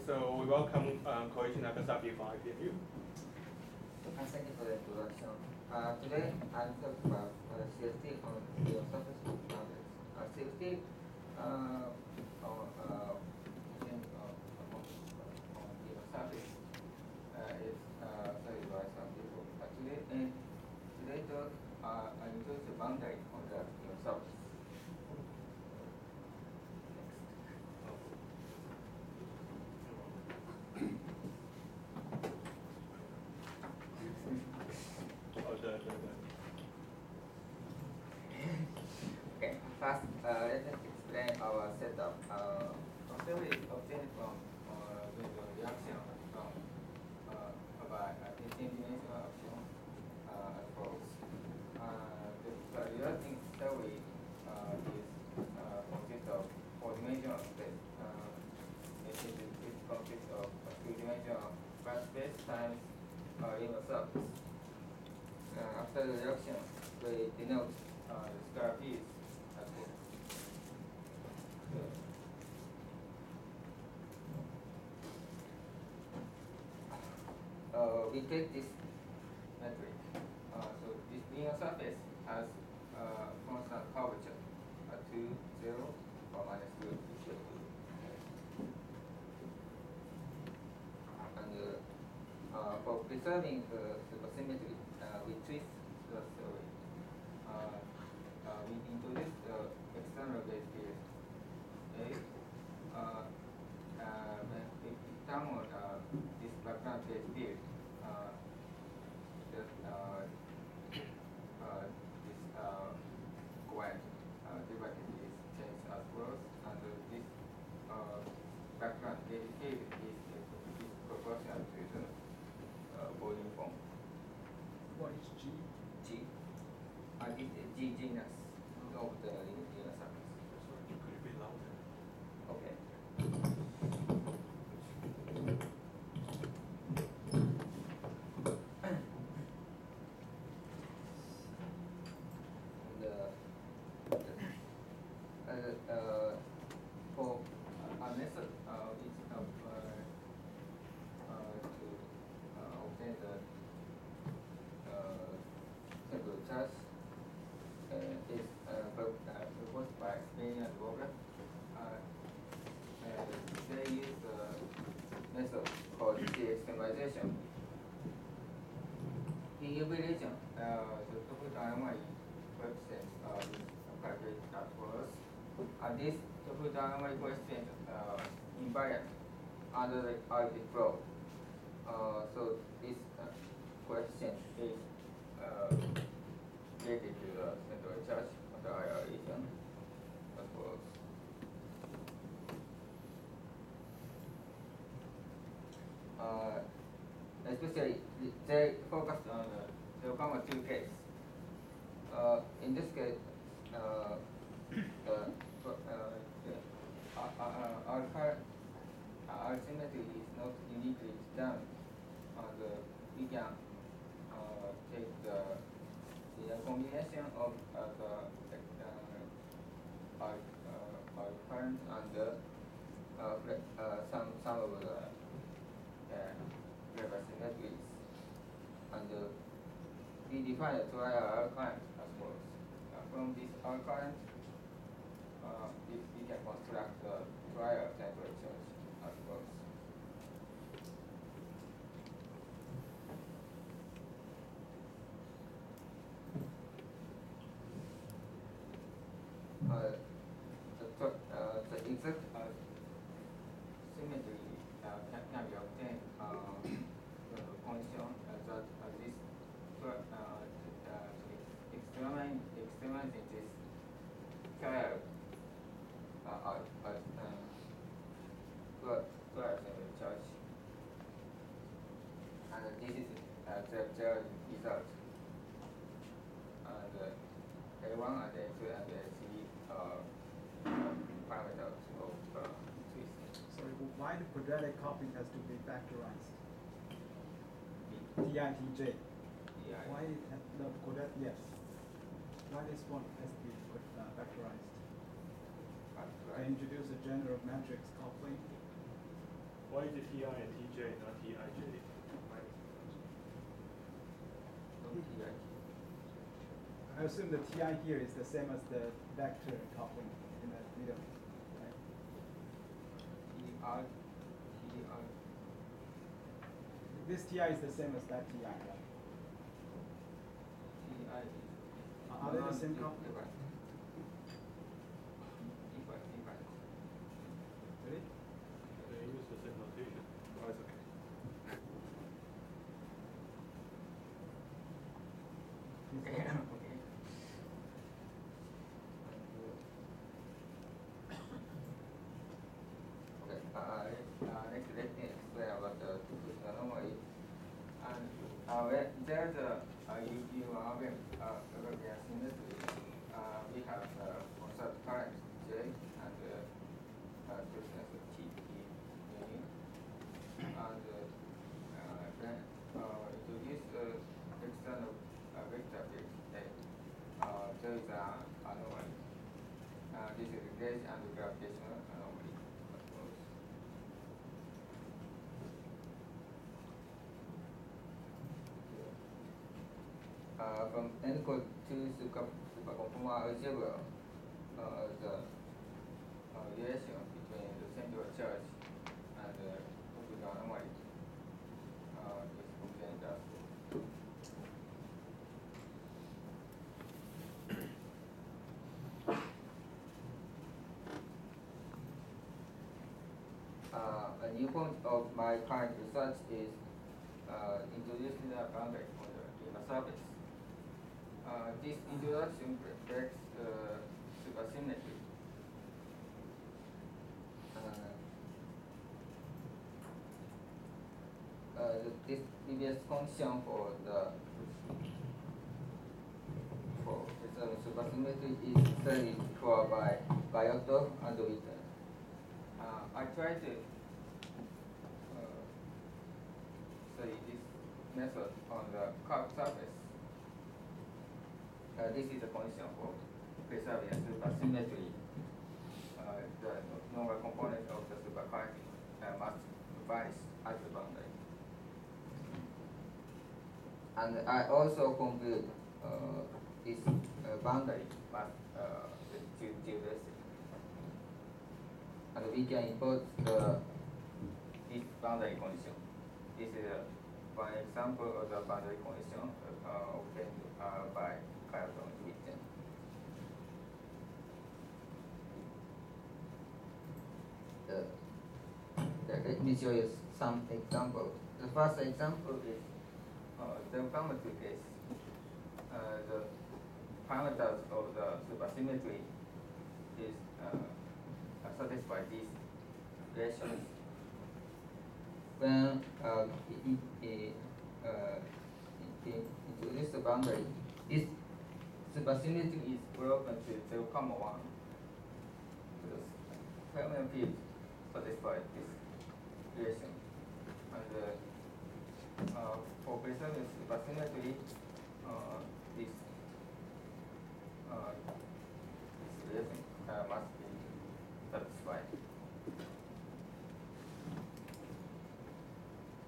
So we welcome Koichi Nagasaki from IPNU. Thank you for the introduction. Today I'll talk about CFT on the surface of boundaries. CFT on the surface is studied by some people. Today talk includes the boundary on the surface. Okay, first let us explain our setup. Observation is obtained from the reaction from by ten-dimensional action as follows. The reacting theory consists of four-dimensional space. It consists of two-dimensional flat space times Riemann surface. After the reaction, we denote the square piece as this. We take this metric. So this Riemann surface has constant curvature at 2, 0, or minus 2 equal to. And for preserving the supersymmetry, we twist the theory. We introduce the external gauge field A. When we determine this background gauge field, this coin derivative is changed as follows, and this background gauge field is proportional to the volume form. What is G? G. This is G genus of the linear surface. Could you be louder? Okay. For our method, it's to obtain the central charge is proposed by Branes and Hooft. They use the method called C-extremization. In UV region, the Hooft anomaly coefficient is calculated as follows. This Hooft anomaly coefficient invariant under the Arctic flow. So this coefficient is related to the central charge of the IR region as follows. Especially they focused on the 0,2 case. In this case, our symmetry is not uniquely done, and we can take the combination of our current and some of the Weber symmetries, and we define a trial current as follows. From this R current, we can construct the trial temperature as follows. The exact symmetry can be obtained the condition that this extremizing this trial charge, and this is the result. And A1 and A2 and A3 parameters of twist. So why the quadratic coupling has to be factorized? TITJ. Why it has the quadratic? Yes. Why this one has to be factorized? I introduce a general matrix coupling. Why is it Ti and Tj, not Tij? I assume the Ti here is the same as the vector coupling in the middle, right? This Ti is the same as that Ti, right? Are they the same coupling? Really? They use the same notation. Oh, it's okay. Next, let me explain about the Hooft anomaly. And there's you are European symmetry. We have constant current J and distance TP meaning. And then introduce external vector field A. There is an anomaly. This is gauge and gravitational anomaly. From N equal to superconformal algebra, the relation between the central charge and the Hooft anomaly is obtained as a new point of my current research is introducing the boundary on the Riemann surface. This introduction reflects supersymmetry. This previous condition for the supersymmetry is studied before by Otto and Witten. I tried to study this method on the curved surface. This is the condition for preserving supersymmetry. The normal component of the supercurrent must vanish at the boundary. And I also conclude this boundary must geodesic. And we can import this boundary condition. This is one example of the boundary condition obtained by Carlton Witten. Let me show you some examples. The first example is the parameter case. The parameters of the supersymmetry is satisfy these relations. When introduce the boundary, this supersymmetry is broken to 0,1. The Fermion field satisfies this relation. And for preserving supersymmetry, this relation must be satisfied.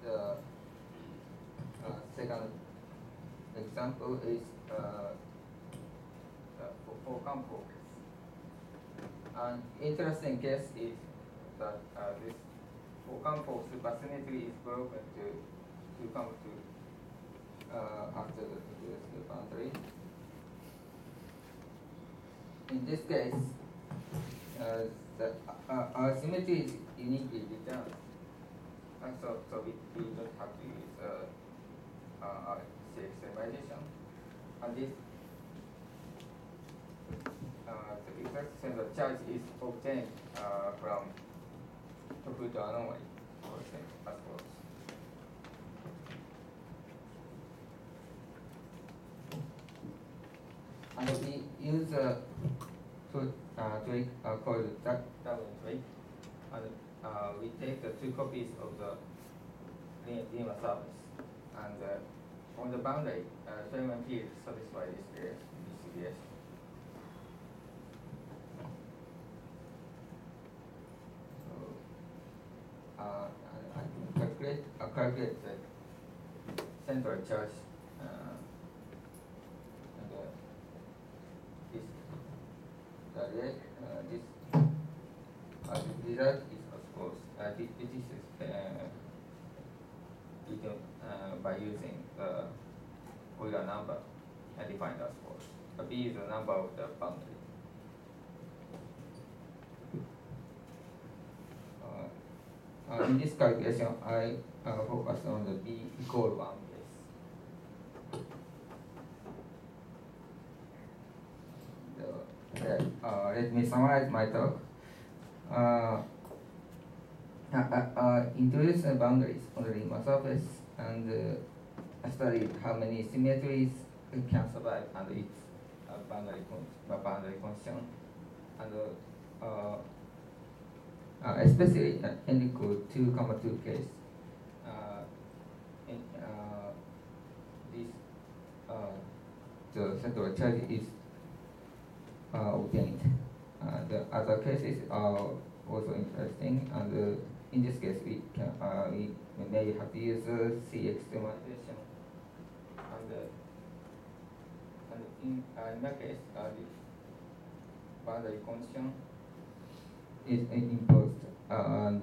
The second example is for conformal case. An interesting case is that this conformal supersymmetry is broken to come to after the boundary. In this case, our symmetry is uniquely returned. And so we don't have to use C-extremization. And this the exact center charge is obtained from Hooft anomaly or same as follows. And we use a trick called Darwin trick, and we take the two copies of the Riemann surface, and on the boundary, Riemann field satisfies this relation. And calculate the central charge and this the result is of course this is by using the Euler number defined as force. B is the number of the boundary. In this calculation, I focus on the B equal 1 case. Let me summarize my talk. Introduce the boundaries on the Riemann surface and study how many symmetries can survive under its boundary condition, and especially n equal 2, 2 case. The central charge is obtained. The other cases are also interesting, and in this case we may have to use C-extremization, and in that case the boundary condition is imposed, and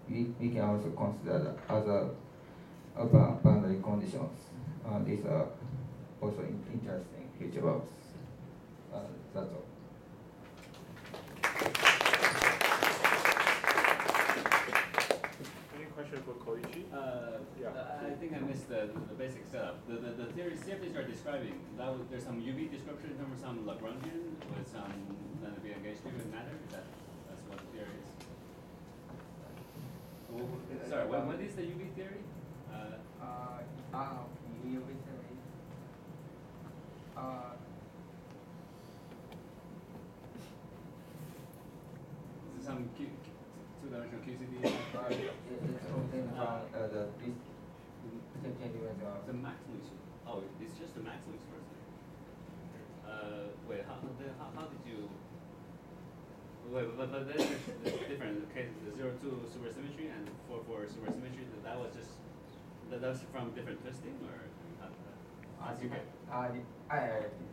we can also consider the other boundary conditions. These are also interesting future works. That's all. Any question for Koichi? I think I missed the basic setup. The theory CFTs are describing, there's some UV description in terms of some Lagrangian with some being engaged to matter. That's what the theory is. Sorry, what is the UV theory? UV theory. Is it some two-dimensional QCD? It's obtained from this dimension. The Max-Lewis. Oh, it's just the Max-Lewis first. Wait, how did you? Wait, but then there's different cases. The 0-2 supersymmetry and 4-4 supersymmetry. That was from different twisting, or how did you get?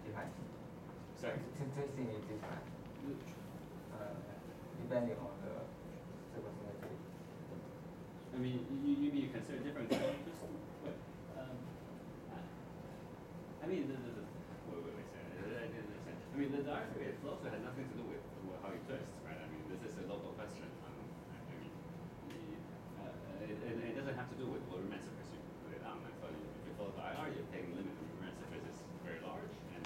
Different. Sorry. Twisting is different. Depending on the supersymmetry. I mean, you consider different kinds of twisting? What? I mean, wait, I didn't understand. I mean, the diaphragmatic flow had nothing to do with how you twist, right? I mean, this is a local question. It doesn't have to do with what Riemann surface you put it on. I thought if you follow the IR, you're taking the limit of Riemann surface is very large, and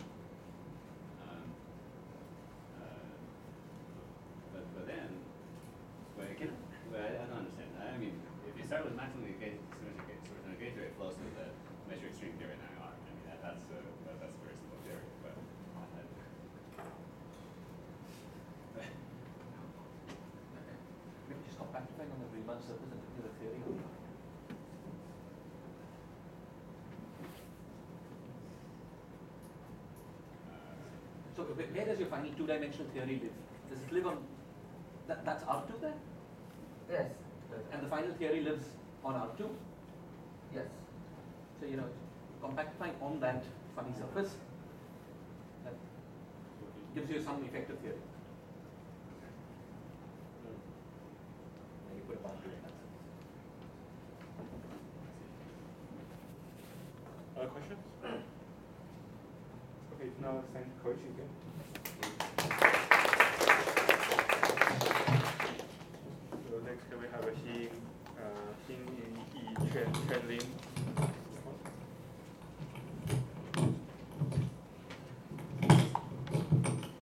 but then, I don't understand. I mean, if you start with maximally engaged symmetric gauge rate flows to the measure extreme theory in IR. I mean, that's a very simple theory, but. Maybe just compactifying on the Riemann surface and looking at the theory. So where does your final two-dimensional theory live? Does it live on that's R2 then? Yes. And the final theory lives on R2? Yes. So compactifying on that funny surface that gives you some effective theory. And you put a boundary in that sense. Other questions? Okay, now thank Koichi again. So next we have a Xin Yi Chen Lin.